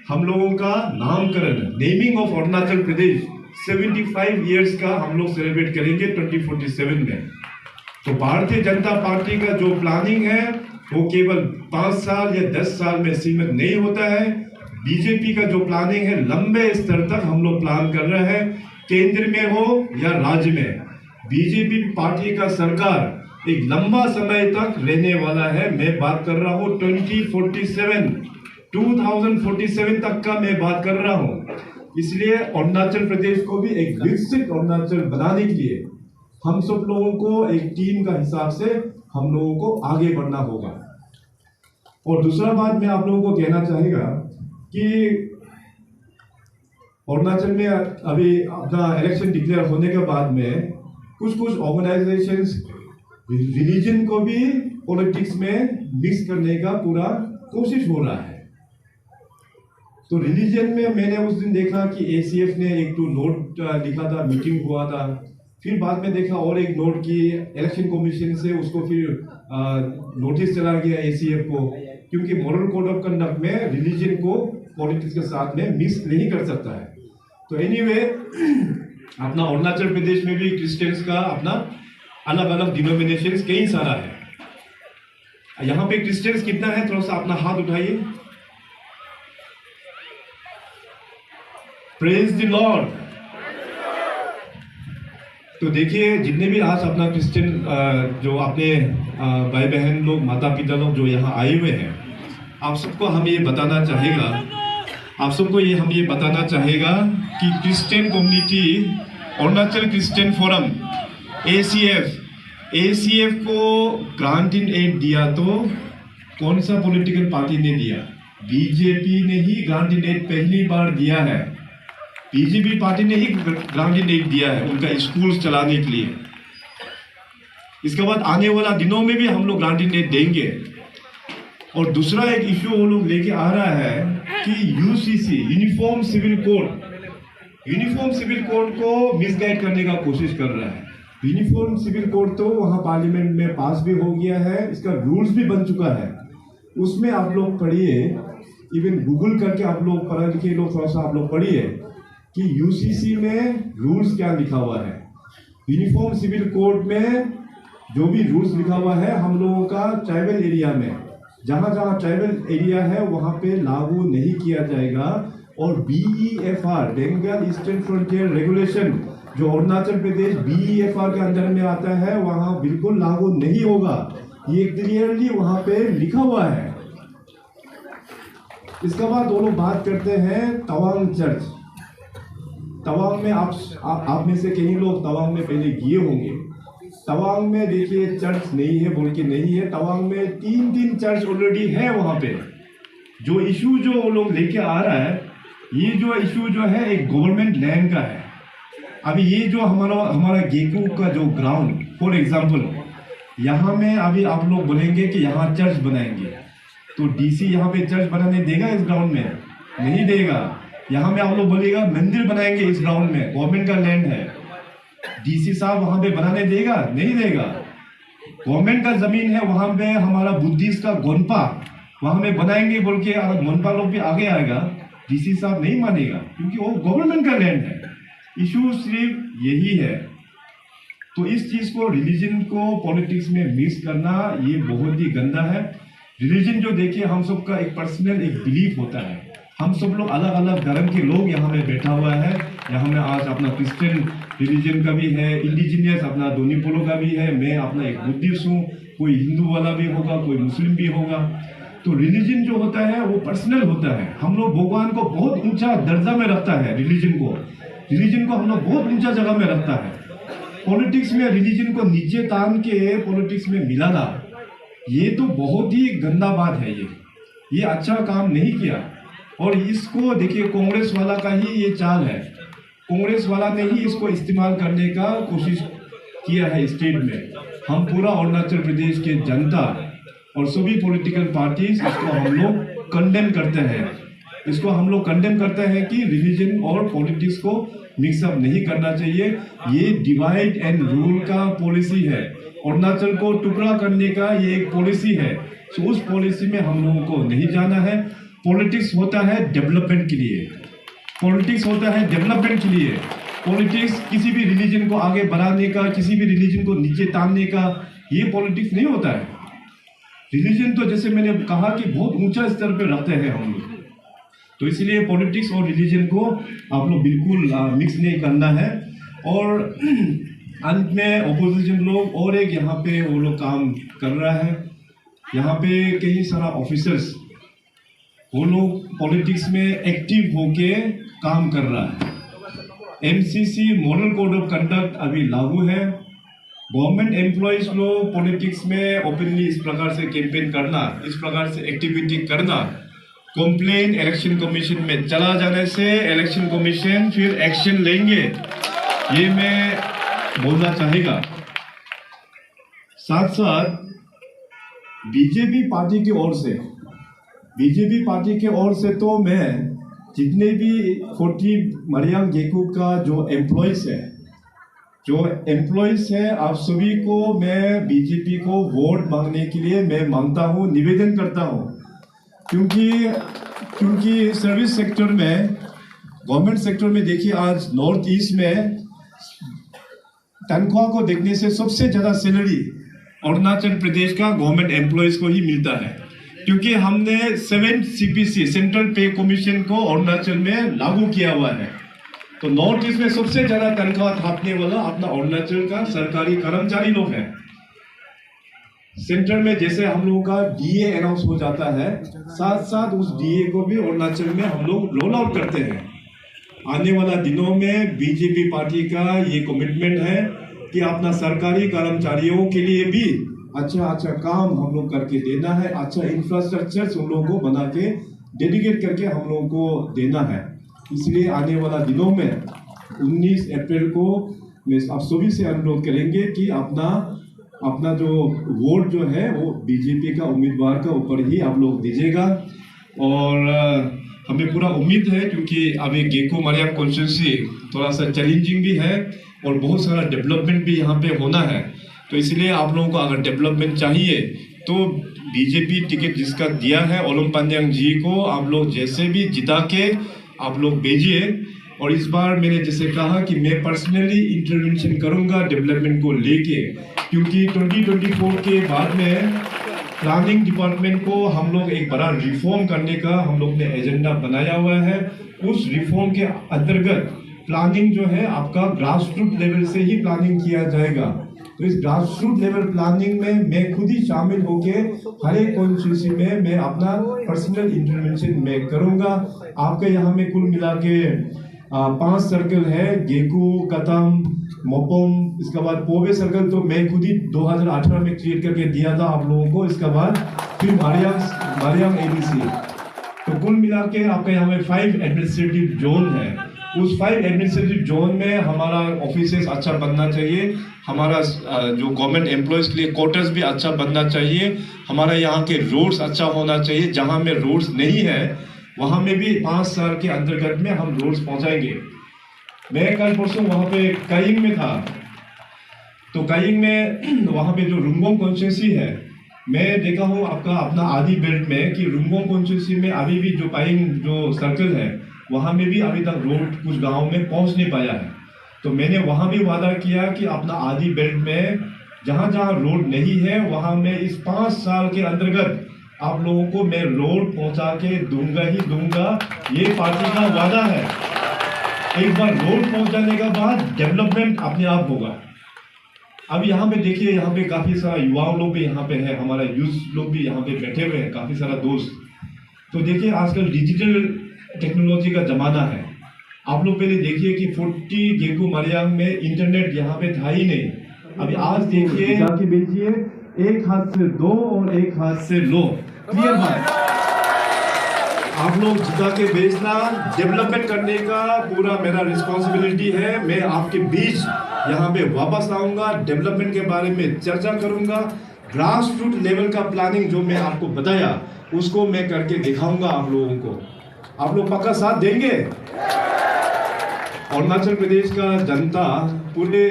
हम लोगों का नामकरण, naming of Arunachal Pradesh 75 years का हम लोग सेलिब्रेट करेंगे 2047 में। तो भारतीय जनता पार्टी का जो प्लानिंग है वो केवल 5 साल या 10 साल में सीमित नहीं होता है। बीजेपी का जो प्लानिंग है लंबे स्तर तक हम लोग प्लान कर रहे हैं, केंद्र में हो या राज्य में। बीजेपी पार्टी का सरकार एक लंबा समय तक रहने वाला है। मैं बात कर रहा हूँ 2047 तक का मैं बात कर रहा हूँ। इसलिए अरुणाचल प्रदेश को भी एक विकसित अरुणाचल बनाने के लिए हम सब लोगों को एक टीम का हिसाब से हम लोगों को आगे बढ़ना होगा। और दूसरा बात मैं आप लोगों को कहना चाहेगा कि अरुणाचल में अभी अपना इलेक्शन डिक्लेयर होने के बाद में कुछ ऑर्गेनाइजेशंस रिलीजन को भी पॉलिटिक्स में मिक्स करने का पूरा कोशिश हो रहा है। तो रिलीजन में मैंने उस दिन देखा कि एसीएफ ने एक नोट लिखा था, मीटिंग हुआ था, फिर बाद में देखा और एक नोट की इलेक्शन कमीशन से उसको फिर नोटिस चला गया एसीएफ को, क्योंकि मॉरल कोड ऑफ कंडक्ट में रिलीजन को पॉलिटिक्स के साथ में मिक्स नहीं कर सकता है। तो एनीवे अपना अरुणाचल प्रदेश में भी क्रिश्चियंस का अपना अलग अलग डिनोमिनेशंस कई सारा है। यहाँ पे क्रिश्चियंस कितना है, थोड़ा सा अपना हाथ उठाइए। Praise the Lord. तो देखिए जितने भी आज अपना क्रिश्चियन जो अपने भाई बहन लोग, माता पिता लोग जो यहाँ आए हुए हैं, आप सबको हम ये बताना चाहेगा कि Christian community Arunachal Christian forum ACF को ग्रांट इन एड दिया तो कौन सा पॉलिटिकल पार्टी ने दिया? बीजेपी ने ही ग्रांटिनेट पहली बार दिया है। बीजेपी पार्टी ने ही ग्रांटिनेट दिया है उनका स्कूल चलाने के लिए। इसके बाद आने वाला दिनों में भी हम लोग ग्रांटिनेट देंगे। और दूसरा एक इशू वो लोग लेके आ रहा है कि यूसीसी यूनिफॉर्म सिविल कोड को मिसगाइड करने का कोशिश कर रहा है। यूनिफॉर्म सिविल कोड तो वहाँ पार्लियामेंट में पास भी हो गया है, इसका रूल्स भी बन चुका है। उसमें आप लोग पढ़िए, इवन गूगल करके आप लोग पढ़े लिखे लोग थोड़ा सा आप लोग पढ़िए कि यूसीसी में रूल्स क्या लिखा हुआ है। यूनिफॉर्म सिविल कोड में जो भी रूल्स लिखा हुआ है हम लोगों का ट्राइबल एरिया में, जहाँ जहाँ ट्राइबल एरिया है वहाँ पे लागू नहीं किया जाएगा। और BEFR Bengal eastern frontier regulation जो अरुणाचल प्रदेश BEFR के अंदर में आता है वहाँ बिल्कुल लागू नहीं होगा, ये क्लियरली वहाँ पे लिखा हुआ है। इसके बाद दोनों बात करते हैं तवांग चर्च। तवांग में आप में से कई लोग तवांग में पहले गए होंगे। तवांग में देखिए चर्च नहीं है बोल के नहीं है, तवांग में 3 चर्च ऑलरेडी है वहाँ पे। जो इशू जो वो लोग लेके आ रहा है, ये जो इशू जो है एक गवर्नमेंट लैंड का है। अभी ये जो हमारा गेकू का जो ग्राउंड फॉर एग्जांपल, यहाँ में अभी आप लोग बोलेंगे कि यहाँ चर्च बनाएंगे, तो डीसी यहाँ पे चर्च बनाने देगा इस ग्राउंड में? नहीं देगा। यहाँ में आप लोग बोलेगा मंदिर बनाएंगे इस ग्राउंड में, गवर्नमेंट का लैंड है, डीसी साहब वहां पे बनाने देगा? नहीं देगा। गवर्नमेंट का जमीन है, वहां पे हमारा बुद्धिस्ट का गोनपा वहां में बनाएंगे बोल के अगर गोनपा लोग भी आगे आएगा, डीसी साहब नहीं मानेगा क्योंकि वो गवर्नमेंट का लैंड है। इशू सिर्फ यही है। तो इस चीज को, रिलीजन को पॉलिटिक्स में मिक्स करना ये बहुत ही गंदा है। रिलीजन जो देखिए हम सबका एक पर्सनल एक बिलीफ होता है। हम सब लोग अलग अलग धर्म के लोग यहाँ में बैठा हुआ है। यहाँ में आज अपना क्रिश्चियन रिलीजन का भी है, इंडिजिनियस अपना दोनीपोलो का भी है, मैं अपना एक बुद्धिस्ट हूँ, कोई हिंदू वाला भी होगा, कोई मुस्लिम भी होगा। तो रिलीजन जो होता है वो पर्सनल होता है। हम लोग भगवान को बहुत ऊंचा दर्जा में रखता है, रिलीजन को हम लोग बहुत ऊंचा जगह में रखता है। पॉलिटिक्स में रिलीजन को नीचे तान के पॉलिटिक्स में मिलाना, ये तो बहुत ही गंदा बात है। ये अच्छा काम नहीं किया। और इसको देखिए कांग्रेस वाला का ही ये चाल है। कांग्रेस वाला ने ही इसको इस्तेमाल करने का कोशिश किया है स्टेट में। हम पूरा अरुणाचल प्रदेश के जनता और सभी पॉलिटिकल पार्टीज इसको हम लोग कंडेम करते हैं। इसको हम लोग कंडेम करते हैं कि रिलीजन और पॉलिटिक्स को मिक्सअप नहीं करना चाहिए। ये डिवाइड एंड रूल का पॉलिसी है, अरुणाचल को टुकड़ा करने का ये एक पॉलिसी है। तो उस पॉलिसी में हम लोगों को नहीं जाना है। पॉलिटिक्स होता है डेवलपमेंट के लिए, पॉलिटिक्स होता है डेवलपमेंट के लिए। पॉलिटिक्स किसी भी रिलीजन को आगे बढ़ाने का, किसी भी रिलीजन को नीचे तानने का, ये पॉलिटिक्स नहीं होता है। रिलीजन तो जैसे मैंने कहा कि बहुत ऊंचा स्तर पे रखते हैं हम लोग। तो इसलिए पॉलिटिक्स और रिलीजन को आप लोग बिल्कुल मिक्स नहीं करना है। और अंत में ऑपोजिशन लोग और एक यहाँ पे वो लोग काम कर रहा है। यहाँ पे कई सारा ऑफिसर्स वो लोग पॉलिटिक्स में एक्टिव होके काम कर रहा है। MCC model code of conduct अभी लागू है। गवर्नमेंट एम्प्लॉयज लोग पॉलिटिक्स में ओपनली इस प्रकार से कैंपेन करना, इस प्रकार से एक्टिविटी करना, कंप्लेन इलेक्शन कमीशन में चला जाने से इलेक्शन कमीशन फिर एक्शन लेंगे, ये मैं बोलना चाहेगा। साथ साथ बीजेपी पार्टी की ओर से तो मैं जितने भी 40 मरियम गेकू का जो एम्प्लॉयज है आप सभी को मैं बीजेपी को वोट मांगने के लिए मैं मांगता हूँ, निवेदन करता हूँ। क्योंकि सर्विस सेक्टर में, गवर्नमेंट सेक्टर में देखिए आज नॉर्थ ईस्ट में तनख्वाह को देखने से सबसे ज्यादा सैलरी अरुणाचल प्रदेश का गवर्नमेंट एम्प्लॉयज को ही मिलता है। क्योंकि हमने 7 CPC सेंट्रल पे कमीशन को अरुणाचल में लागू किया हुआ है। तो नॉर्थ ईस्ट में सबसे ज्यादा तनख्वाह थापने वाला अपना अरुणाचल का सरकारी कर्मचारी लोग हैं। सेंटर में जैसे हम लोगों का DA अनाउंस हो जाता है, साथ साथ उस DA को भी अरुणाचल में हम लोग रोल आउट करते हैं। आने वाला दिनों में बीजेपी पार्टी का ये कमिटमेंट है कि अपना सरकारी कर्मचारियों के लिए भी अच्छा अच्छा काम हम लोग करके देना है, अच्छा इंफ्रास्ट्रक्चर उन लोगों को बना के डेडिकेट करके हम लोगों को देना है। इसलिए आने वाला दिनों में 19 अप्रैल को मैं आप सभी से अनुरोध करेंगे कि अपना जो वोट जो है वो बीजेपी का उम्मीदवार का ऊपर ही आप लोग दीजिएगा। और हमें पूरा उम्मीद है, क्योंकि अभी गेको मरियम कॉन्स्टिट्यूंसी थोड़ा सा चैलेंजिंग भी है और बहुत सारा डेवलपमेंट भी यहाँ पे होना है। तो इसलिए आप लोगों को अगर डेवलपमेंट चाहिए तो बीजेपी टिकट जिसका दिया है ओलम पांड्यांग जी को आप लोग जैसे भी जिता के आप लोग भेजिए। और इस बार मैंने जैसे कहा कि मैं पर्सनली इंटरवेंशन करूंगा डेवलपमेंट को लेके, क्योंकि 2024 के बाद में प्लानिंग डिपार्टमेंट को हम लोग एक बड़ा रिफॉर्म करने का हम लोग ने एजेंडा बनाया हुआ है। उस रिफॉर्म के अंतर्गत प्लानिंग जो है आपका ग्रास रूट लेवल से ही प्लानिंग किया जाएगा। तो इस ग्रास रूट लेवल प्लानिंग में मैं खुद ही शामिल होके हर एक कॉन्स्टिट्यूंसी में मैं अपना पर्सनल इंटरवेंशन मैं करूंगा। आपके यहाँ में कुल मिला के 5 सर्कल है, गेकू, कतम, मोपोम, इसके बाद पोवे सर्कल तो मैं खुद ही 2018 में क्रिएट करके दिया था आप लोगों को। इसके बाद फिर मारियम एबीसी, तो कुल मिला के आपके यहाँ में 5 एडमिनिस्ट्रेटिव जोन है। उस 5 एडमिनिस्ट्रेटिव जोन में हमारा ऑफिसेस अच्छा बनना चाहिए, हमारा जो गवर्नमेंट एम्प्लॉयज के लिए क्वार्टर्स भी अच्छा बनना चाहिए, हमारा यहाँ के रोड्स अच्छा होना चाहिए। जहाँ में रोड्स नहीं है वहाँ में भी 5 साल के अंतर्गत में हम रोड्स पहुँचाएंगे। मैं कल परसों वहाँ पे काइंग में था, तो काइंग में वहाँ पे जो रुंगोंग कॉन्स्टिट्यूंसी है, मैं देखा हूँ आपका अपना आदि बेल्ट में कि रुंगोंग कॉन्स्टिट्यूंसी में अभी भी जो काइंग जो सर्कल है वहाँ में भी अभी तक रोड कुछ गाँव में पहुँच नहीं पाया है। तो मैंने वहाँ भी वादा किया कि अपना आदि बेल्ट में जहाँ जहाँ रोड नहीं है वहाँ में इस 5 साल के अंतर्गत आप लोगों को मैं रोड पहुँचा के दूंगा ही दूंगा। ये पार्टी का वादा है। एक बार रोड पहुँचाने के बाद डेवलपमेंट अपने आप होगा। अब यहाँ पे देखिए, यहाँ पे काफी सारा युवाओं लोग भी यहाँ पे है, हमारा यूथ लोग भी यहाँ पे बैठे हुए हैं, काफी सारा दोस्त। तो देखिए आजकल डिजिटल टेक्नोलॉजी का जमाना है। आप लोग पहले देखिए कि 40 गेको मरियम में इंटरनेट यहाँ पे था ही नहीं। अभी आज देखिए जाके बेचिए, एक हाथ से दो और एक हाथ से लो, क्लियर बात। आप लोग जिता के बेचना, डेवलपमेंट करने का पूरा मेरा रिस्पॉन्सिबिलिटी है। मैं आपके बीच यहाँ पे वापस आऊंगा, डेवलपमेंट के बारे में चर्चा करूंगा। ग्रास रूट लेवल का प्लानिंग जो मैं आपको बताया उसको मैं करके दिखाऊंगा आप लोगों को। आप लोग पक्का साथ देंगे? अरुणाचल प्रदेश का जनता पूरे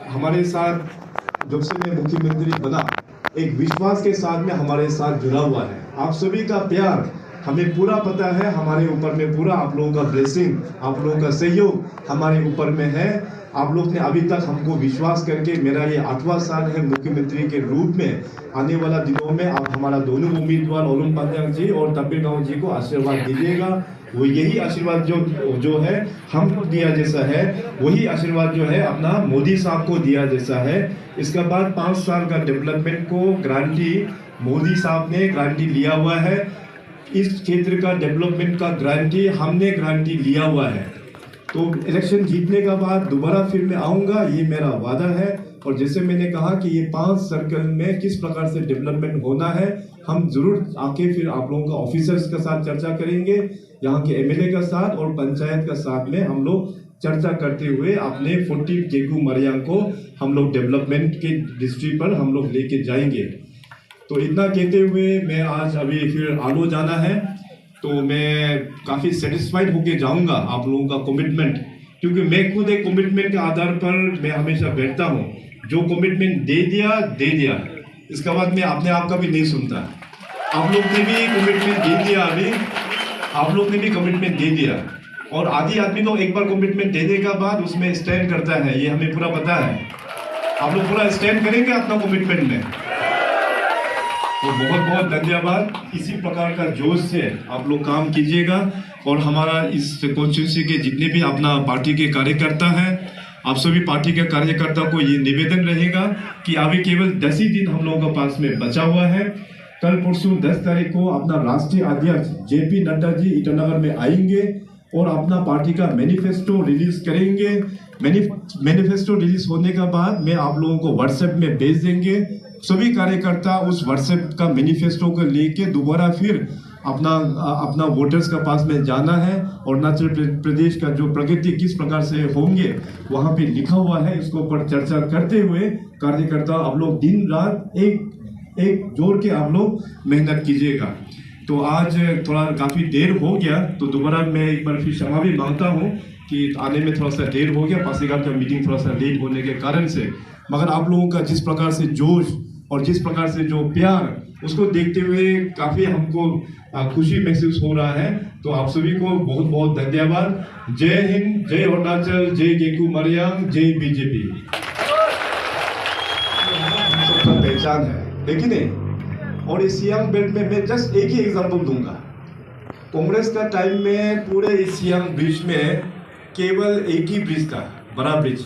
हमारे साथ जब से मैं मुख्यमंत्री बना एक विश्वास के साथ में हमारे साथ जुड़ा हुआ है। आप सभी का प्यार हमें पूरा पता है, हमारे ऊपर में पूरा आप लोगों का ब्लेसिंग, आप लोगों का सहयोग हमारे ऊपर में है। आप लोग ने अभी तक हमको विश्वास करके, मेरा ये 8वां साल है मुख्यमंत्री के रूप में, आने वाला दिनों में आप हमारा दोनों उम्मीदवार ओलम पांड्यांग जी और तपिर गांव जी को आशीर्वाद दीजिएगा। वो यही आशीर्वाद जो है हमको दिया जैसा है, वही आशीर्वाद जो है अपना मोदी साहब को दिया जैसा है। इसके बाद 5 साल का डेवलपमेंट को गारंटी मोदी साहब ने गारंटी लिया हुआ है। इस क्षेत्र का डेवलपमेंट का गारंटी हमने गारंटी लिया हुआ है। तो इलेक्शन जीतने के बाद दोबारा फिर मैं आऊँगा, ये मेरा वादा है। और जैसे मैंने कहा कि ये 5 सर्कल में किस प्रकार से डेवलपमेंट होना है, हम जरूर आके फिर आप लोगों का ऑफिसर्स के साथ चर्चा करेंगे, यहाँ के एमएलए का साथ और पंचायत का साथ में हम लोग चर्चा करते हुए अपने 40 गेको मरियम को हम लोग डेवलपमेंट के दृष्टि पर हम लोग लेके जाएंगे। तो इतना कहते हुए मैं आज अभी फिर आलो जाना है, तो मैं काफ़ी सेटिस्फाइड होके जाऊंगा आप लोगों का कमिटमेंट, क्योंकि मैं खुद एक कमिटमेंट के आधार पर मैं हमेशा बैठता हूँ। जो कमिटमेंट दे दिया, इसके बाद मैं अपने आप का भी नहीं सुनता। आप लोग ने भी कमिटमेंट दे दिया, अभी आप लोग ने भी कमिटमेंट दे दिया, और आधी आदमी तो एक बार कमिटमेंट देने के बाद उसमें स्टैंड करता है, ये हमें पूरा पता है। आप लोग पूरा स्टैंड करेंगे अपना कमिटमेंट में, तो बहुत बहुत धन्यवाद। इसी प्रकार का जोश से आप लोग काम कीजिएगा। और हमारा इस कॉन्स्टिट्यूंसी के जितने भी अपना पार्टी के कार्यकर्ता हैं, आप सभी पार्टी के कार्यकर्ता को ये निवेदन रहेगा कि अभी केवल 10 ही दिन हम लोगों के पास में बचा हुआ है। कल परसों 10 तारीख को अपना राष्ट्रीय अध्यक्ष JP नड्डा जी ईटानगर में आएंगे और अपना पार्टी का मैनिफेस्टो रिलीज करेंगे। मैनिफेस्टो रिलीज होने के बाद मैं आप लोगों को व्हाट्सएप में भेज देंगे। सभी कार्यकर्ता उस व्हाट्सएप का मैनिफेस्टो को लेके दोबारा फिर अपना वोटर्स का पास में जाना है और अरुणाचल प्रदेश का जो प्रगति किस प्रकार से होंगे वहाँ पे लिखा हुआ है। इसके ऊपर चर्चा करते हुए कार्यकर्ता आप लोग दिन रात एक जोड़ के आप लोग मेहनत कीजिएगा। तो आज थोड़ा काफ़ी देर हो गया, तो दोबारा मैं एक बार फिर क्षमा भी मांगता हूँ कि आने में थोड़ा सा देर हो गया, पासीघाट का मीटिंग थोड़ा सा लेट होने के कारण से। मगर आप लोगों का जिस प्रकार से जोश और जिस प्रकार से जो प्यार, उसको देखते हुए काफ़ी हमको खुशी महसूस हो रहा है। तो आप सभी को बहुत बहुत धन्यवाद। जय हिंद, जय अरुणाचल, जय गेकू मरियांग, जय बीजेपी। सबका पहचान है, लेकिन नहीं। और इस सियांग बेल्ट में मैं जस्ट एक ही एग्जांपल दूंगा। कांग्रेस का टाइम में पूरे इस सियांग ब्रिज में केवल एक ही ब्रिज था, बड़ा ब्रिज,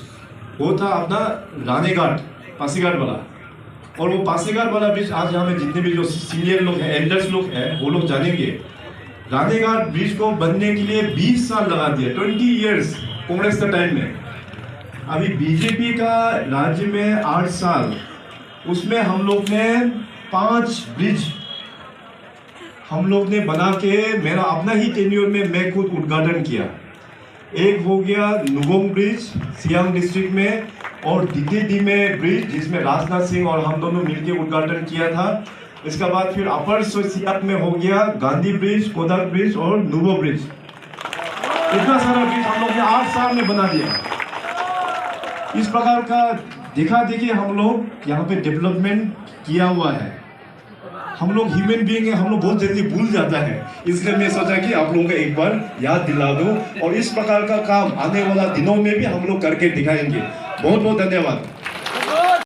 वो था अपना रानीघाट पासीघाट वाला। और वो पासीघाट वाला ब्रिज आज यहाँ में जितने भी जो सीनियर लोग हैं, एल्डर्स लोग हैं, वो लोग जानेंगे। रानीघाट ब्रिज को बनने के लिए 20 साल लगा दिया, 20 इयर्स कांग्रेस का टाइम में। अभी बीजेपी का राज्य में 8 साल, उसमें हम लोग ने 5 ब्रिज हम लोग ने बना के, मेरा अपना ही टेन्योर में मैं खुद उद्घाटन किया। एक हो गया नुगोंग ब्रिज सियांग डिस्ट्रिक्ट में, और दिद्दी में ब्रिज जिसमें राजनाथ सिंह और हम दोनों मिलकर उद्घाटन किया था। इसके बाद फिर अपर सियांग में हो गया गांधी ब्रिज, कोदाक ब्रिज और नुबो ब्रिज। इतना सारा ब्रिज हम लोग ने 8 साल में बना दिया। इस प्रकार का देखा देखिए हम लोग यहाँ पे डेवलपमेंट किया हुआ है। हम लोग ह्यूमन बीइंग है, हम लोग बहुत जल्दी भूल जाता है, इसलिए मैं सोचा कि आप लोगों को एक बार याद दिला दूं। और इस प्रकार का काम आने वाला दिनों में भी हम लोग करके दिखाएंगे। बहुत बहुत धन्यवाद।